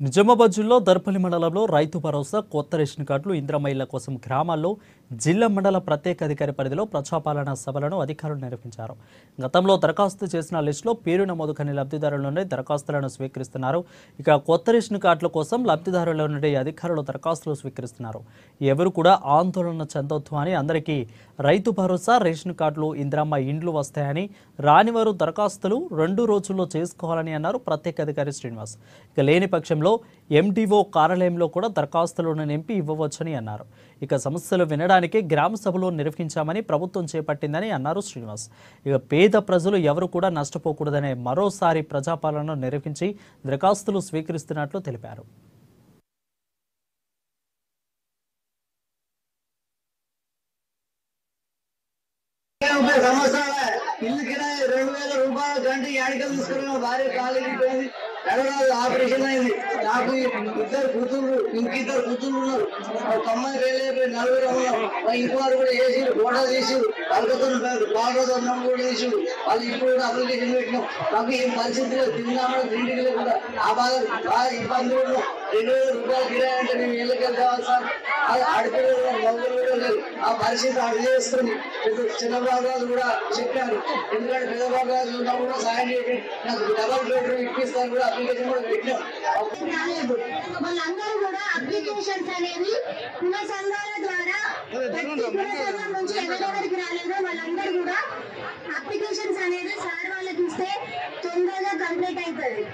నిజామాబాద్ జిల్లా దర్పల్లి మండలంలో రైతు భరోసా కొత్త రేషన్ కార్డులు ఇందిరమ్మ ఇళ్ల కోసం గ్రామాల్లో జిల్లా మండల ప్రత్యేక అధికారి పరిధిలో ప్రజాపాలన సభలను అధికారులు నిర్వహించారు. గతంలో దరఖాస్తు చేసిన లిస్టులో పేరు నమోదు కాని లబ్ధిదారుల నుండి దరఖాస్తులను స్వీకరిస్తున్నారు. ఇక కొత్త రేషన్ కార్డుల కోసం లబ్ధిదారుల నుండి అధికారులు దరఖాస్తులు స్వీకరిస్తున్నారు. ఎవరు కూడా ఆందోళన చెందొద్దు అని, అందరికీ రైతు భరోసా రేషన్ కార్డులు ఇందిరమ్మ ఇండ్లు వస్తాయని, రానివారు దరఖాస్తులు 2 రోజుల్లో చేసుకోవాలని అన్నారు ప్రత్యేక అధికారి శ్రీనివాస్. ఇక లేని పక్షంలో ఎండిఓ కార్యాలయంలో కూడా దరఖాస్తులను నింపి ఇవ్వవచ్చని అన్నారు. ఇక సమస్యలు వినడానికి గ్రామ సభలు నిర్వహించామని ప్రభుత్వం చేపట్టిందని అన్నారు శ్రీనివాస్. ఇక పేద ప్రజలు ఎవరు కూడా నష్టపోకూడదనే మరోసారి ప్రజాపాలన నిర్వహించి దరఖాస్తులు స్వీకరిస్తున్నట్లు తెలిపారు. ఇల్లు కిరాయి 2000 రూపాయల గంట ఏడికలు తీసుకున్న భార్య కాలేజీ ఆపరేషన్ అయింది. నాకు 2 కూతుళ్ళు, ఇంకిద్దరు కూతుళ్ళు ఉన్నారు. ఒక అమ్మాయి వెళ్ళి 40 ఉన్నారు. ఇంకోరు కూడా వేసిరు, ఫోటో తీసిరు, వాళ్ళతో కూడా తీసిరు. వాళ్ళు ఇప్పుడు కూడా అప్లికేషన్ పెట్టినాం. నాకు ఏం పరిస్థితి లేదు, తిందామని తిండికి లేకుండా ఆ బాగా ఇబ్బంది ఉన్నాం. 2000 రూపాయలు కిరాయి అంటే మేము ఇళ్ళకి వెళ్తాం సార్. అది ఆడిపోలేదు, మొదలు కూడా లేదు. ఆ పరిస్థితి అడిగి చేస్తుంది. చిన్న భాగాలు కూడా చెప్పారు, ఎందుకంటే పెద్ద భాగాలు ఉన్నా కూడా సాయం చేసి నాకు డబల్ బెడ్రూమ్ ఇప్పిస్తాను కూడా అప్లికేషన్ కూడా పెట్టాం. వాళ్ళందరూ కూడా అప్లికేషన్స్ అనేవి కుల సంఘాల ద్వారా కుల సంఘం నుంచి ఎవరెవరికి రాలేదో వాళ్ళందరూ కూడా అప్లికేషన్స్ అనేది సార్ వాళ్ళకి ఇస్తే తొందరగా కంప్లీట్ అవుతుంది.